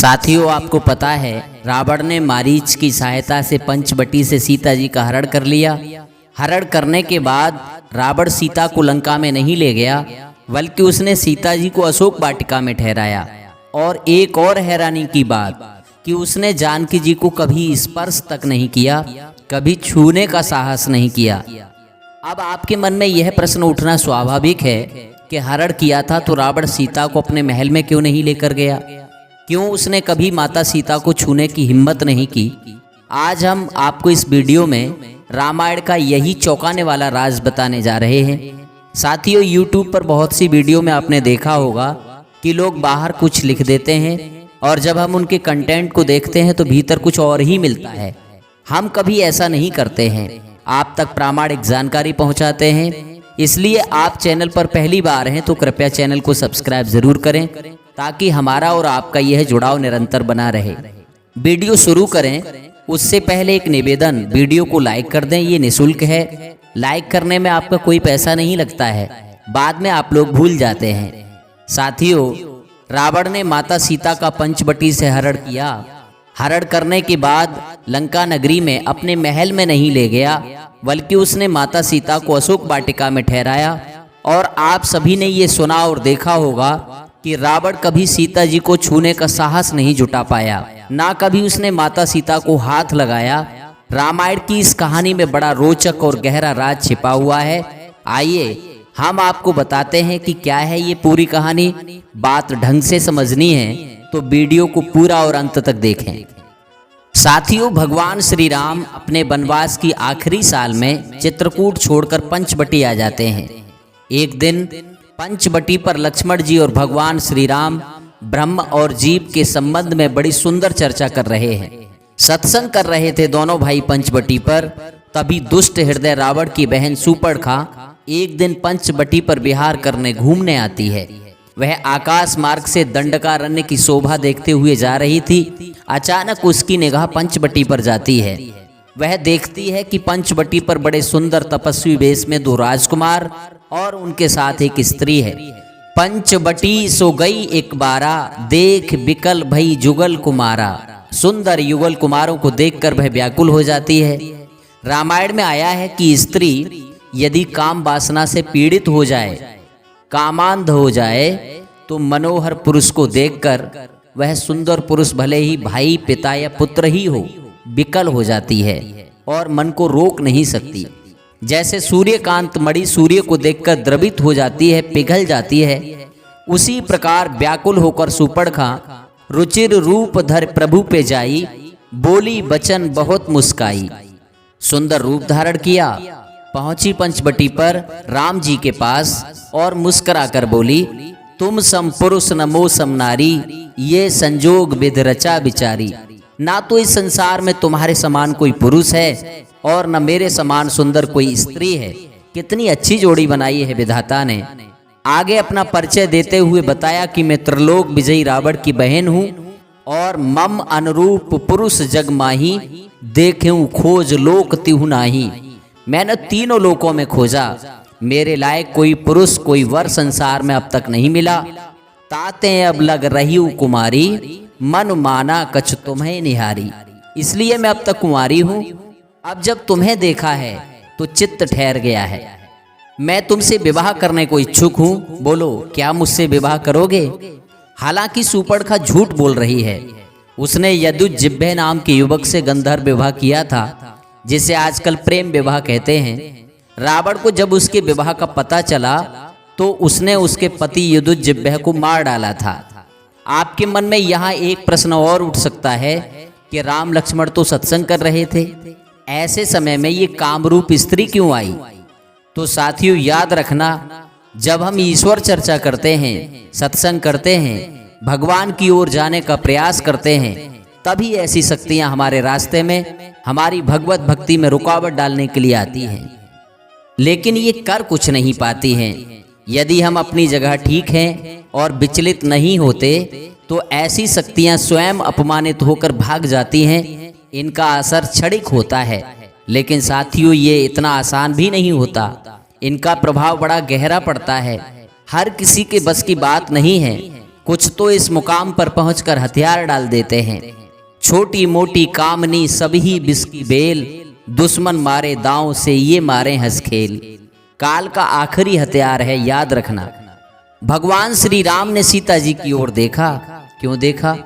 साथियों, आपको पता है रावण ने मारीच की सहायता से पंचवटी से सीता जी का हरण कर लिया। हरण करने के बाद रावण सीता को लंका में नहीं ले गया, बल्कि उसने सीता जी को अशोक वाटिका में ठहराया। और एक और हैरानी की बात कि उसने जानकी जी को कभी स्पर्श तक नहीं किया, कभी छूने का साहस नहीं किया। अब आपके मन में यह प्रश्न उठना स्वाभाविक है कि हरण किया था तो रावण सीता को अपने महल में क्यों नहीं लेकर गया, क्यों उसने कभी माता सीता को छूने की हिम्मत नहीं की। आज हम आपको इस वीडियो में रामायण का यही चौंकाने वाला राज बताने जा रहे हैं। साथियों, YouTube पर बहुत सी वीडियो में आपने देखा होगा कि लोग बाहर कुछ लिख देते हैं और जब हम उनके कंटेंट को देखते हैं तो भीतर कुछ और ही मिलता है। हम कभी ऐसा नहीं करते हैं, आप तक प्रामाणिक जानकारी पहुंचाते हैं। इसलिए आप चैनल पर पहली बार हैं तो कृपया चैनल को सब्सक्राइब जरूर करें, ताकि हमारा और आपका यह जुड़ाव निरंतर बना रहे। वीडियो शुरू करें उससे पहले एक निवेदन, वीडियो को लाइक कर दें, ये निःशुल्क है। लाइक करने में आपका कोई पैसा नहीं लगता है, बाद में आप लोग भूल जाते हैं। साथियों, रावण ने माता सीता का पंचवटी से हरण किया। हरण करने के बाद लंका नगरी में अपने महल में नहीं ले गया, बल्कि उसने माता सीता को अशोक वाटिका में ठहराया। और आप सभी ने ये सुना और देखा होगा कि रावण कभी सीता जी को छूने का साहस नहीं जुटा पाया, ना कभी उसने माता सीता को हाथ लगाया। रामायण की इस कहानी में बड़ा रोचक और गहरा राज छिपा हुआ है। आइए हम आपको बताते हैं कि क्या है ये पूरी कहानी। बात ढंग से समझनी है तो वीडियो को पूरा और अंत तक देखें। साथियों, भगवान श्री राम अपने वनवास की आखिरी साल में चित्रकूट छोड़कर पंचवटी आ जाते हैं। एक दिन पंचवटी पर लक्ष्मण जी और भगवान श्री राम ब्रह्म और जीव के संबंध में बड़ी सुंदर चर्चा कर रहे हैं, सत्संग कर रहे थे दोनों भाई पंचवटी पर। तभी दुष्ट हृदय रावण की बहन सुपर्णखा एक दिन पंचवटी पर विहार करने घूमने आती है। वह आकाश मार्ग से दंडकारण्य की शोभा देखते हुए जा रही थी। अचानक उसकी निगाह पंचवटी पर जाती है। वह देखती है कि पंचवटी पर बड़े सुंदर तपस्वी वेश में दो राजकुमार और उनके साथ एक स्त्री है। पंचवटी सो गई एक बारा, देख बिकल भई जुगल कुमारा। सुंदर युगल कुमारों को देखकर वह व्याकुल हो जाती है। रामायण में आया है कि स्त्री यदि काम वासना से पीड़ित हो जाए, कामांध हो जाए, तो मनोहर पुरुष को देखकर वह सुंदर पुरुष भले ही भाई, पिता या पुत्र ही हो, विकल हो जाती है और मन को रोक नहीं सकती। जैसे सूर्यकांत मणि सूर्य को देखकर द्रवित हो जाती है, पिघल जाती है, उसी प्रकार व्याकुल होकर सुपर्णखा रुचिर रूप धर प्रभु पे जाई, बोली बचन बहुत मुस्काई। सुंदर रूप धारण किया, पहुंची पंचवटी पर राम जी के पास और मुस्करा कर बोली, तुम सम पुरुष नमो सम नारी, ये संजोग विधि रचा विचारी। ना तो इस संसार में तुम्हारे समान कोई पुरुष है और न मेरे समान सुंदर कोई स्त्री है। कितनी अच्छी जोड़ी बनाई है विधाता ने। आगे अपना परिचय देते हुए बताया कि मैं त्रिलोक विजयी रावण की बहन हूँ और मम अनुरूप पुरुष जग माही, देखें खोज लोक तिहु नाही। मैंने तीनों लोकों में खोजा, मेरे लायक कोई पुरुष कोई वर संसार में अब तक नहीं मिला। ताते अब लग रही कुमारी, मन माना कछ तुम्हें निहारी। इसलिए मैं अब तक कुंवारी हूँ, अब जब तुम्हें देखा है तो चित्त ठहर गया है। मैं तुमसे विवाह करने को इच्छुक हूँ, बोलो क्या मुझसे विवाह करोगे। हालांकि सुपर्णखा झूठ बोल रही है। उसने यदुजिह्वे नाम के युवक से गंधर्व विवाह किया था, जिसे आजकल प्रेम विवाह कहते हैं। रावण को जब उसके विवाह का पता चला तो उसने उसके पति यदुजिह्वे को मार डाला था। आपके मन में यहाँ एक प्रश्न और उठ सकता है कि राम लक्ष्मण तो सत्संग कर रहे थे, ऐसे समय में ये कामरूप स्त्री क्यों आई। तो साथियों, याद रखना, जब हम ईश्वर चर्चा करते हैं, सत्संग करते हैं, भगवान की ओर जाने का प्रयास करते हैं, तभी ऐसी शक्तियां हमारे रास्ते में, हमारी भगवत भक्ति में रुकावट डालने के लिए आती हैं। लेकिन ये कर कुछ नहीं पाती हैं। यदि हम अपनी जगह ठीक हैं और विचलित नहीं होते तो ऐसी शक्तियां स्वयं अपमानित होकर भाग जाती हैं। इनका असर क्षणिक होता है, लेकिन साथियों ये इतना आसान भी नहीं होता। इनका प्रभाव बड़ा गहरा पड़ता है, हर किसी के बस की बात नहीं है। कुछ तो इस मुकाम पर पहुंचकर हथियार डाल देते हैं। छोटी मोटी कामनी सभी बिस्की बेल, दुश्मन मारे दांव से ये मारे हंस खेल। काल का आखिरी हथियार है, याद रखना। भगवान श्री राम ने सीता जी की ओर देखा। क्यों देखा?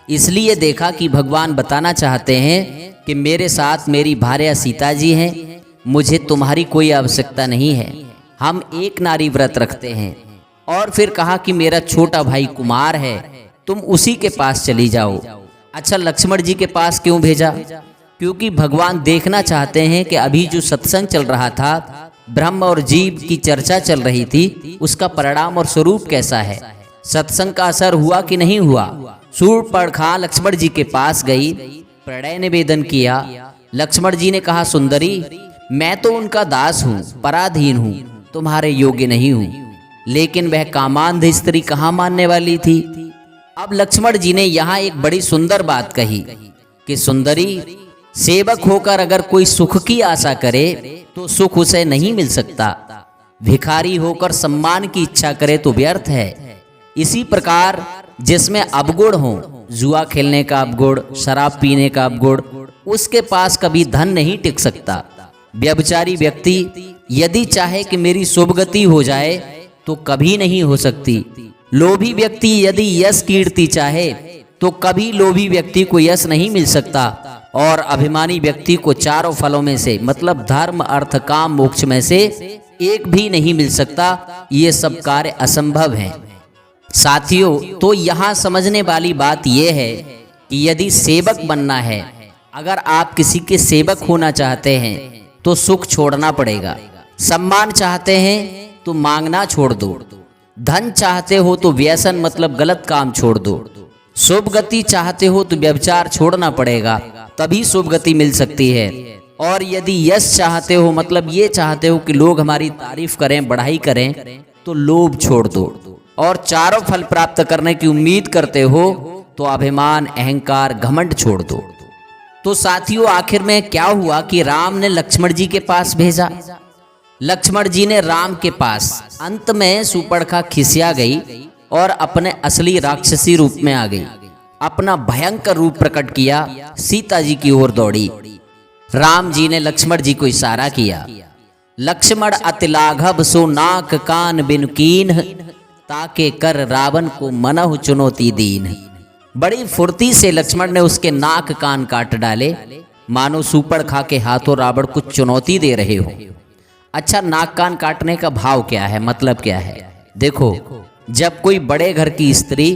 इसलिए देखा कि भगवान बताना चाहते हैं कि मेरे साथ मेरी भार्या सीता जी हैं, मुझे तुम्हारी कोई आवश्यकता नहीं है, हम एक नारी व्रत रखते हैं। और फिर कहा कि मेरा छोटा भाई कुमार है, तुम उसी के पास चली जाओ। अच्छा, लक्ष्मण जी के पास क्यों भेजा? क्योंकि भगवान देखना चाहते हैं कि अभी जो सत्संग चल रहा था, ब्रह्म और जीव की चर्चा चल रही थी, उसका परिणाम और स्वरूप कैसा है, सत्संग का असर हुआ कि नहीं हुआ। शूर्पणखा लक्ष्मण जी के पास गई, प्रणय निवेदन किया। लक्ष्मण जी ने कहा, सुंदरी, मैं तो उनका दास हूँ, पराधीन हूँ, तुम्हारे योग्य नहीं हूँ। लेकिन वह कामांध स्त्री कहाँ मानने वाली थी। अब लक्ष्मण जी ने यहाँ एक बड़ी सुंदर बात कही कि सुंदरी, सेवक होकर अगर कोई सुख की आशा करे तो सुख उसे नहीं मिल सकता। भिखारी होकर सम्मान की इच्छा करे तो व्यर्थ है। इसी प्रकार जिसमें अवगुण हो, जुआ खेलने का अवगुण, शराब पीने का अवगुण, उसके पास कभी धन नहीं टिक सकता। व्यभिचारी व्यक्ति यदि चाहे कि मेरी शुभ गति हो जाए तो कभी नहीं हो सकती। लोभी व्यक्ति यदि यश कीर्ति चाहे तो कभी लोभी व्यक्ति को यश नहीं मिल सकता। और अभिमानी व्यक्ति को चारों फलों में से, मतलब धर्म अर्थ काम मोक्ष में से एक भी नहीं मिल सकता। ये सब कार्य असंभव हैं। साथियों, तो यहाँ समझने वाली बात यह है कि यदि सेवक बनना है, अगर आप किसी के सेवक होना चाहते हैं तो सुख छोड़ना पड़ेगा। सम्मान चाहते हैं तो मांगना छोड़ दो। धन चाहते हो तो व्यसन मतलब गलत काम छोड़ दो। शुभ गति चाहते हो तो व्यभिचार छोड़ना पड़ेगा, तभी शुभ गति मिल सकती है। और यदि यश चाहते हो, मतलब ये चाहते हो कि लोग हमारी तारीफ करें, बढ़ाई करें, तो लोभ छोड़ दो। और चारों फल प्राप्त करने की उम्मीद करते हो तो अभिमान, अहंकार, घमंड छोड़ दो। तो साथियों, आखिर में क्या हुआ कि राम ने लक्ष्मण जी के पास भेजा। लक्ष्मण जी ने राम के पास। अंत में शूर्पणखा खिसिया गई और अपने असली राक्षसी रूप में आ गई। अपना भयंकर रूप प्रकट किया, सीता जी की ओर दौड़ी। राम जी ने लक्ष्मण जी को इशारा किया, लक्ष्मण अति लाघव सो नाक कान बिन कीन्ह, ताके कर रावण को मनहु चुनौती दीन। बड़ी फुर्ती से लक्ष्मण ने उसके नाक कान काट डाले, मानो शूर्पणखा के हाथों रावण को चुनौती दे रहे हो। अच्छा, नाक कान काटने का भाव क्या है, मतलब क्या है? देखो, जब कोई बड़े घर की स्त्री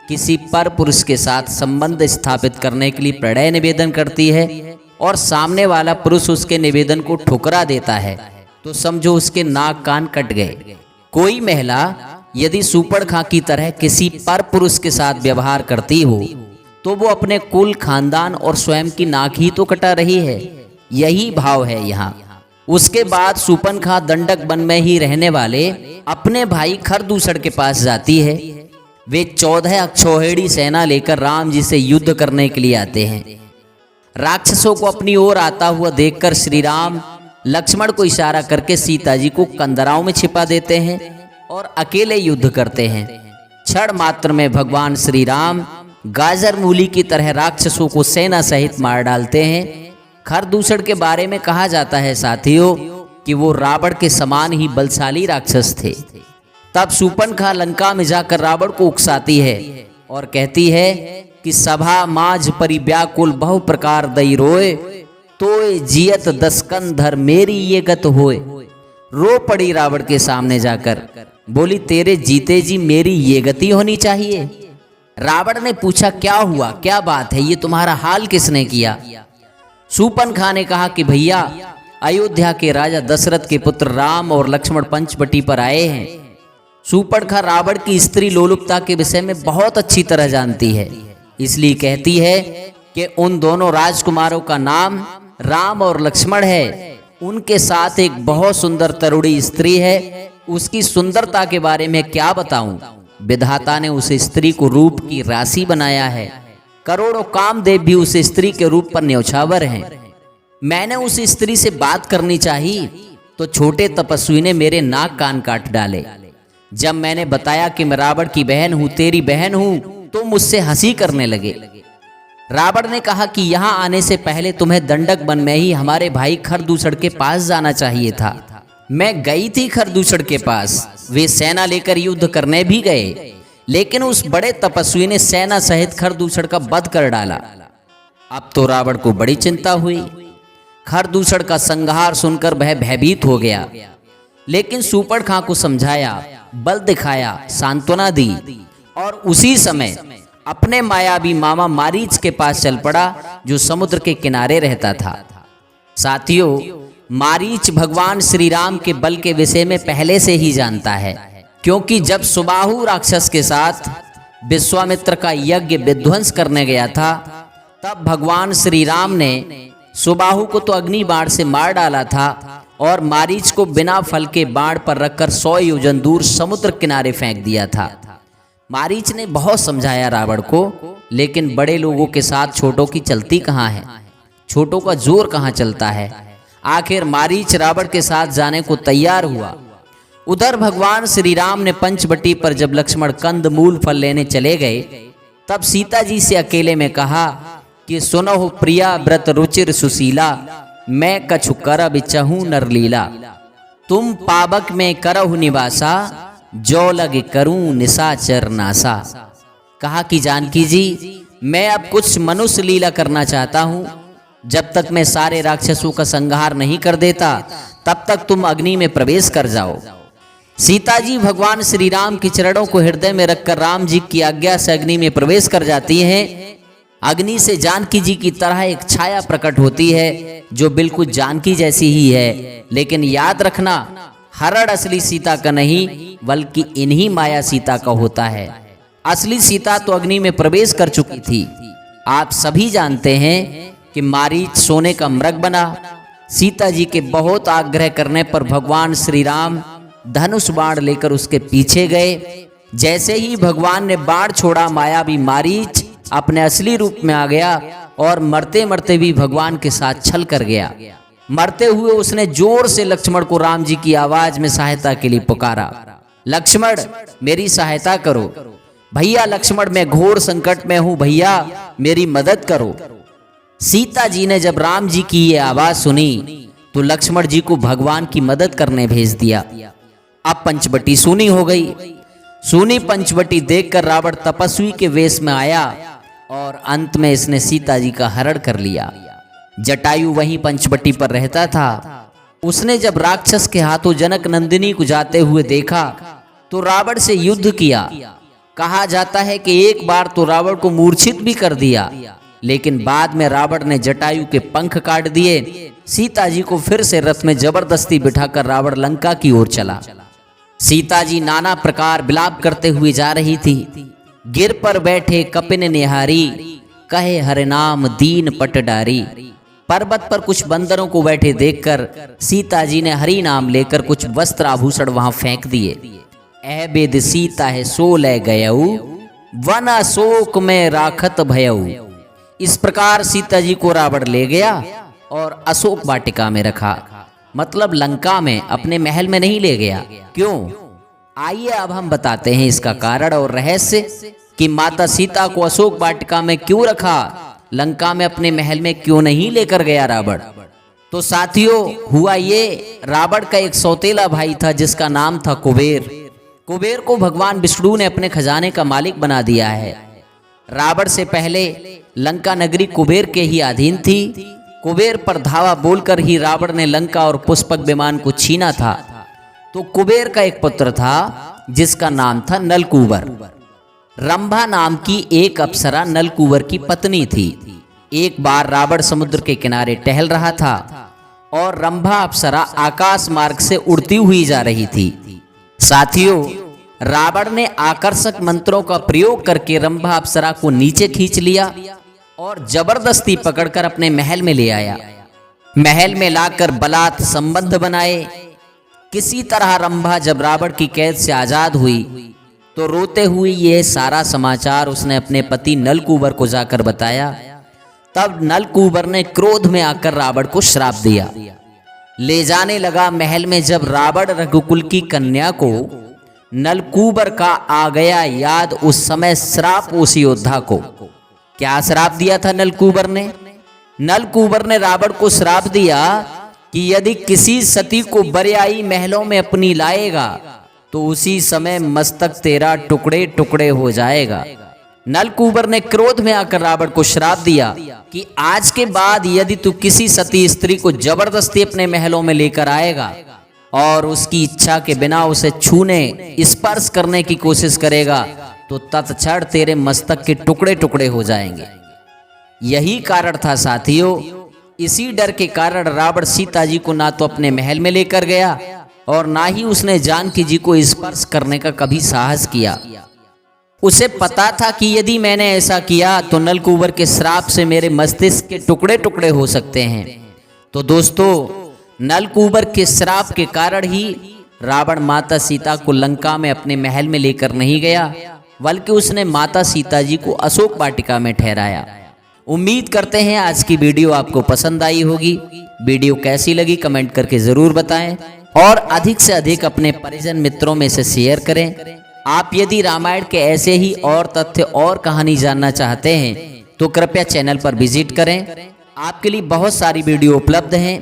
किसी पर पुरुष के साथ संबंध स्थापित करने के लिए प्रणय निवेदन करती है और सामने वाला पुरुष उसके निवेदन को ठुकरा देता है, तो समझो उसके नाक कान कट गए। कोई महिला यदि शूर्पणखा की तरह किसी पर पुरुष के साथ व्यवहार करती हो तो वो अपने कुल, खानदान और स्वयं की नाक ही तो कटा रही है। यही भाव है यहाँ। उसके बाद शूर्पणखा दंडक वन में ही रहने वाले अपने भाई खरदूषण के पास जाती है। वे 14 अक्षौहिणी सेना लेकर राम जी से युद्ध करने के लिए आते हैं। राक्षसों को अपनी ओर आता हुआ देखकर श्री राम लक्ष्मण को इशारा करके सीता जी को कंदराओं में छिपा देते हैं और अकेले युद्ध करते हैं। क्षण मात्र में भगवान श्री राम गाजर मूली की तरह राक्षसों को सेना सहित मार डालते हैं। खरदूषण के बारे में कहा जाता है साथियों कि वो रावण के समान ही बलशाली राक्षस थे। तब शूर्पणखा लंका में जाकर रावण को उकसाती है और कहती है कि सभा माझ परिव्याकुल बहु प्रकार दई रोए, तोय जियत दस्कंधर मेरी ये गत होए। रो पड़ी रावण के सामने जाकर, बोली तेरे जीते जी मेरी ये गति होनी चाहिए। रावण ने पूछा क्या हुआ, क्या बात है, ये तुम्हारा हाल किसने किया? शूर्पणखा ने कहा कि भैया, अयोध्या के राजा दशरथ के पुत्र राम और लक्ष्मण पंचवटी पर आए हैं। शूर्पणखा रावण की स्त्री लोलुपता के विषय में बहुत अच्छी तरह जानती है, इसलिए कहती है कि उन दोनों राजकुमारों का नाम राम और लक्ष्मण है। उनके साथ एक बहुत सुंदर तरुणी स्त्री है, उसकी सुंदरता के बारे में क्या बताऊं। विधाता ने उस स्त्री को रूप की राशि बनाया है। करोड़ों कामदेव भी उस स्त्री के रूप पर न्यौछावर हैं। मैंने उस स्त्री से बात करनी चाहिए तो छोटे तपस्वी ने मेरे नाक कान काट डाले। जब मैंने बताया कि मैं रावण की बहन हूं, तेरी बहन हूं, तो मुझसे हंसी करने लगे। रावण ने कहा कि यहां आने से पहले तुम्हें दंडक वन में ही हमारे भाई खरदूषण के पास जाना चाहिए था। मैं गई थी खरदूषण के पास, वे सेना लेकर युद्ध करने भी गए, लेकिन उस बड़े तपस्वी ने सेना सहित खरदूषण का वध कर डाला। अब तो रावण को बड़ी चिंता हुई। खरदूषण का संहार सुनकर वह भयभीत हो गया, लेकिन सूर्पणखा को समझाया, बल दिखाया, सांत्वना दी और उसी समय अपने मायावी मामा मारीच के पास चल पड़ा, जो समुद्र के किनारे रहता था। साथियों, मारीच भगवान श्री राम के बल के विषय में पहले से ही जानता है, क्योंकि जब सुबाहु राक्षस के साथ विश्वामित्र का यज्ञ विध्वंस करने गया था, तब भगवान श्री राम ने सुबाहु को तो अग्नि बाण से मार डाला था और मारीच को बिना फल के बाण पर रखकर 100 योजन दूर समुद्र किनारे फेंक दिया था। मारीच ने बहुत समझाया रावण को, लेकिन बड़े लोगों के साथ छोटों की चलती कहाँ है, छोटों का जोर कहाँ चलता है। आखिर मारीच रावण के साथ जाने को तैयार हुआ। उधर भगवान श्री राम ने पंचवटी पर जब लक्ष्मण कंद मूल फल लेने चले गए, तब सीता जी से अकेले में कहा कि सुनो प्रिया व्रत रुचिर सुशीला, मैं कछु करब चहूँ नरलीला। तुम पावक में करहु निवासा, जो लग करूं निशाचर नासा। कहा कि जानकी जी, मैं अब कुछ मनुष्य लीला करना चाहता हूं। जब तक मैं सारे राक्षसों का संहार नहीं कर देता, तब तक तुम अग्नि में प्रवेश कर जाओ। सीता जी भगवान श्री राम के चरणों को हृदय में रखकर राम जी की आज्ञा से अग्नि में प्रवेश कर जाती हैं। अग्नि से जानकी जी की तरह एक छाया प्रकट होती है, जो बिल्कुल जानकी जैसी ही है। लेकिन याद रखना, हरण असली सीता का नहीं, बल्कि इन्हीं माया सीता का होता है। असली सीता तो अग्नि में प्रवेश कर चुकी थी। आप सभी जानते हैं कि मारीच सोने का मृग बना। सीता जी के बहुत आग्रह करने पर भगवान श्री राम धनुष बाण लेकर उसके पीछे गए। जैसे ही भगवान ने बाण छोड़ा, मायावी मारीच अपने असली रूप में आ गया और मरते मरते भी भगवान के साथ छल कर गया। मरते हुए उसने जोर से लक्ष्मण को राम जी की आवाज में सहायता के लिए पुकारा, लक्ष्मण मेरी सहायता करो, भैया लक्ष्मण मैं घोर संकट में हूं, भैया मेरी मदद करो। सीता जी ने जब राम जी की ये आवाज सुनी, तो लक्ष्मण जी को भगवान की मदद करने भेज दिया। अब पंचवटी सूनी हो गई। सूनी पंचवटी देखकर रावण तपस्वी के वेश में आया और अंत में इसने सीता जी का हरण कर लिया। जटायु वहीं पंचवटी पर रहता था। उसने जब राक्षस के हाथों जनक नंदिनी को जाते हुए देखा, तो रावण से युद्ध किया। कहा जाता है कि एक बार तो रावण को मूर्छित भी कर दिया, लेकिन बाद में रावण ने जटायु के पंख काट दिए। सीता जी को फिर से रथ में जबरदस्ती बिठाकर रावण लंका की ओर चला। सीता जी नाना प्रकार विलाप करते हुए जा रही थी। गिर पर बैठे कपिन निहारी, कहे हरि नाम दीन पटडारी। पर्वत पर कुछ बंदरों को बैठे देखकर सीता जी ने हरि नाम लेकर कुछ वस्त्र आभूषण वहां फेंक दिए। अबेद सीता है सो ले गयऊ, वन अशोक में राखत भयऊ। इस प्रकार सीता जी को रावण ले गया और अशोक वाटिका में रखा, मतलब लंका में, अपने महल में नहीं ले गया। क्यों? आइए अब हम बताते हैं इसका कारण और रहस्य कि माता सीता को अशोक वाटिका में क्यों रखा, लंका में अपने महल में क्यों नहीं लेकर गया रावण। तो साथियों, हुआ ये, रावण का एक सौतेला भाई था जिसका नाम था कुबेर। कुबेर को भगवान विष्णु ने अपने खजाने का मालिक बना दिया है। रावण से पहले लंका नगरी कुबेर के ही अधीन थी। कुबेर पर धावा बोलकर ही रावण ने लंका और पुष्पक विमान को छीना था। तो कुबेर का एक पुत्र था जिसका नाम था नलकूबर। रंभा नाम की एक अप्सरा नलकूबर की पत्नी थी। एक बार रावण समुद्र के किनारे टहल रहा था और रंभा अप्सरा आकाश मार्ग से उड़ती हुई जा रही थी। साथियों, रावण ने आकर्षक मंत्रों का प्रयोग करके रंभा अप्सरा को नीचे खींच लिया और जबरदस्ती पकड़कर अपने महल में ले आया। महल में लाकर बलात् संबंध बनाए। किसी तरह रंभा जब रावण की कैद से आजाद हुई, तो रोते हुए यह सारा समाचार उसने अपने पति नलकूबर को जाकर बताया। तब नलकूबर ने क्रोध में आकर रावण को श्राप दिया। ले जाने लगा महल में जब रावण रघुकुल की कन्या को नलकूबर का आ गया याद उस समय श्राप उस योद्धा को। क्या श्राप दिया था नलकूबर ने? नलकूबर ने रावण को श्राप दिया कि यदि किसी सती को बरियाई महलों में अपनी लाएगा तो उसी समय मस्तक तेरा टुकड़े टुकड़े हो जाएगा। नलकूबर ने क्रोध में आकर रावण को श्राप दिया कि आज के बाद यदि तू किसी सती स्त्री को जबरदस्ती अपने महलों में लेकर आएगा और उसकी इच्छा के बिना उसे छूने स्पर्श करने की कोशिश करेगा तो तत्क्षण तेरे मस्तक के टुकड़े टुकड़े हो जाएंगे। यही कारण था साथियों, इसी डर के कारण रावण सीता जी को ना तो अपने महल में लेकर गया और ना ही उसने जानकी जी को स्पर्श करने का कभी साहस किया। उसे पता था कि यदि मैंने ऐसा किया तो नलकूबर के श्राप से मेरे मस्तिष्क के टुकड़े टुकड़े हो सकते हैं। तो दोस्तों, नलकूबर के श्राप के कारण ही रावण माता सीता को लंका में अपने महल में लेकर नहीं गया, बल्कि उसने माता सीता जी को अशोक वाटिका में ठहराया। उम्मीद करते हैं आज की वीडियो आपको पसंद आई होगी। वीडियो कैसी लगी कमेंट करके ज़रूर बताएं और अधिक से अधिक अपने परिजन मित्रों में से शेयर करें। आप यदि रामायण के ऐसे ही और तथ्य और कहानी जानना चाहते हैं तो कृपया चैनल पर विजिट करें। आपके लिए बहुत सारी वीडियो उपलब्ध हैं।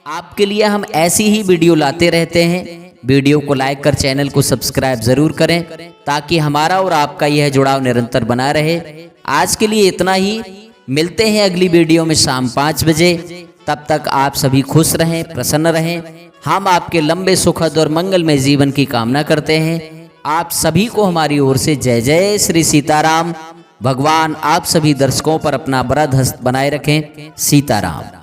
आपके लिए हम ऐसी ही वीडियो लाते रहते हैं। वीडियो को लाइक कर चैनल को सब्सक्राइब ज़रूर करें ताकि हमारा और आपका यह जुड़ाव निरंतर बना रहे। आज के लिए इतना ही। मिलते हैं अगली वीडियो में शाम 5 बजे। तब तक आप सभी खुश रहें, प्रसन्न रहें। हम आपके लंबे सुखद और मंगलमय जीवन की कामना करते हैं। आप सभी को हमारी ओर से जय जय श्री सीताराम। भगवान आप सभी दर्शकों पर अपना वरद हस्त बनाए रखें। सीताराम।